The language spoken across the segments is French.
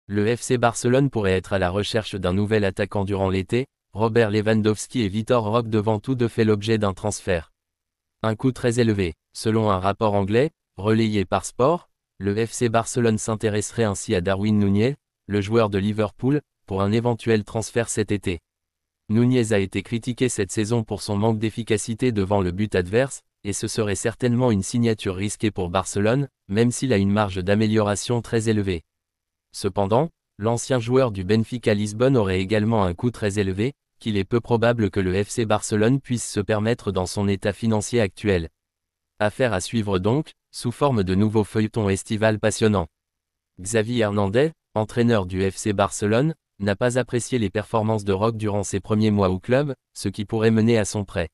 Le FC Barcelone pourrait être à la recherche d'un nouvel attaquant durant l'été. Robert Lewandowski et Vitor Roque devant tous deux fait l'objet d'un transfert. Un coût très élevé. Selon un rapport anglais, relayé par Sport, le FC Barcelone s'intéresserait ainsi à Darwin Núñez, le joueur de Liverpool, pour un éventuel transfert cet été. Núñez a été critiqué cette saison pour son manque d'efficacité devant le but adverse, et ce serait certainement une signature risquée pour Barcelone, même s'il a une marge d'amélioration très élevée. Cependant, l'ancien joueur du Benfica Lisbonne aurait également un coût très élevé, qu'il est peu probable que le FC Barcelone puisse se permettre dans son état financier actuel. Affaire à suivre donc, sous forme de nouveaux feuilletons estivales passionnants. Xavi Hernandez, entraîneur du FC Barcelone, n'a pas apprécié les performances de Roque durant ses premiers mois au club, ce qui pourrait mener à son prêt.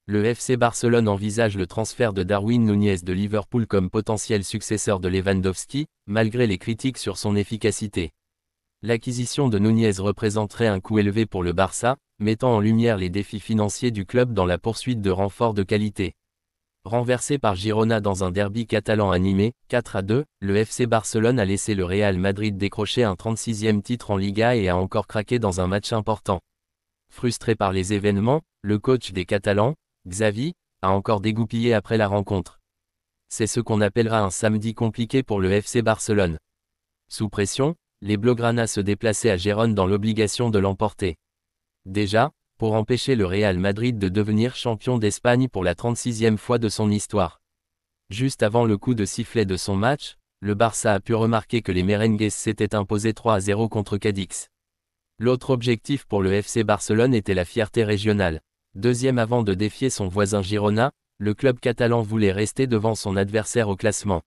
Le FC Barcelone envisage le transfert de Darwin Núñez de Liverpool comme potentiel successeur de Lewandowski, malgré les critiques sur son efficacité. L'acquisition de Núñez représenterait un coût élevé pour le Barça, mettant en lumière les défis financiers du club dans la poursuite de renforts de qualité. Renversé par Girona dans un derby catalan animé, 4-2, le FC Barcelone a laissé le Real Madrid décrocher un 36e titre en Liga et a encore craqué dans un match important. Frustré par les événements, le coach des Catalans, Xavi, a encore dégoupillé après la rencontre. C'est ce qu'on appellera un samedi compliqué pour le FC Barcelone. Sous pression, les Blaugrana se déplaçaient à Gérone dans l'obligation de l'emporter. Déjà, pour empêcher le Real Madrid de devenir champion d'Espagne pour la 36e fois de son histoire. Juste avant le coup de sifflet de son match, le Barça a pu remarquer que les merengues s'étaient imposés 3-0 contre Cadix. L'autre objectif pour le FC Barcelone était la fierté régionale. Deuxième avant de défier son voisin Girona, le club catalan voulait rester devant son adversaire au classement.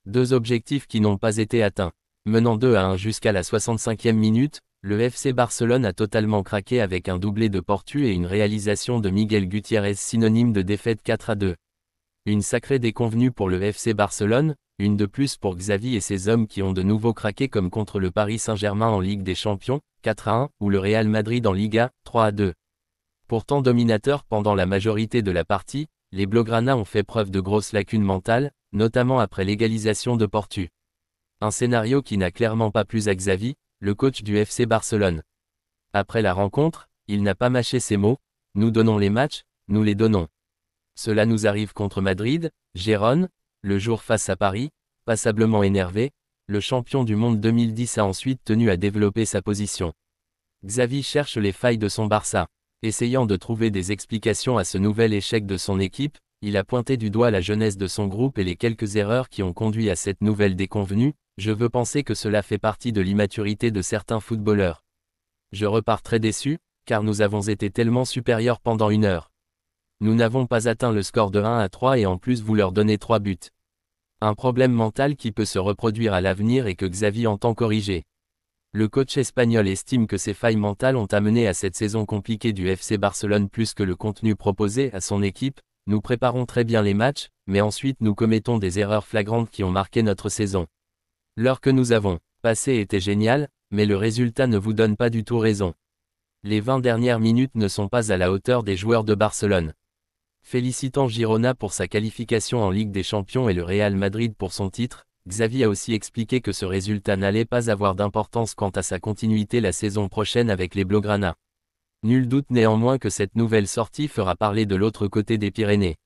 Deux objectifs qui n'ont pas été atteints. Menant 2-1 jusqu'à la 65e minute, le FC Barcelone a totalement craqué avec un doublé de Portu et une réalisation de Miguel Gutiérrez synonyme de défaite 4-2. Une sacrée déconvenue pour le FC Barcelone, une de plus pour Xavi et ses hommes qui ont de nouveau craqué comme contre le Paris Saint-Germain en Ligue des Champions, 4-1, ou le Real Madrid en Liga, 3-2. Pourtant dominateurs pendant la majorité de la partie, les Blaugrana ont fait preuve de grosses lacunes mentales, notamment après l'égalisation de Portu. Un scénario qui n'a clairement pas plu à Xavi, le coach du FC Barcelone. Après la rencontre, il n'a pas mâché ses mots, « Nous donnons les matchs, nous les donnons. Cela nous arrive contre Madrid, Gérone, le jour face à Paris, passablement énervé, le champion du monde 2010 a ensuite tenu à développer sa position. » Xavi cherche les failles de son Barça. Essayant de trouver des explications à ce nouvel échec de son équipe, il a pointé du doigt la jeunesse de son groupe et les quelques erreurs qui ont conduit à cette nouvelle déconvenue. Je veux penser que cela fait partie de l'immaturité de certains footballeurs. Je repars très déçu, car nous avons été tellement supérieurs pendant une heure. Nous n'avons pas atteint le score de 1-3 et en plus vous leur donnez 3 buts. Un problème mental qui peut se reproduire à l'avenir et que Xavi entend corriger. Le coach espagnol estime que ces failles mentales ont amené à cette saison compliquée du FC Barcelone plus que le contenu proposé à son équipe. Nous préparons très bien les matchs, mais ensuite nous commettons des erreurs flagrantes qui ont marqué notre saison. L'heure que nous avons passée était géniale, mais le résultat ne vous donne pas du tout raison. Les 20 dernières minutes ne sont pas à la hauteur des joueurs de Barcelone. Félicitant Girona pour sa qualification en Ligue des Champions et le Real Madrid pour son titre, Xavi a aussi expliqué que ce résultat n'allait pas avoir d'importance quant à sa continuité la saison prochaine avec les Blaugrana. Nul doute néanmoins que cette nouvelle sortie fera parler de l'autre côté des Pyrénées.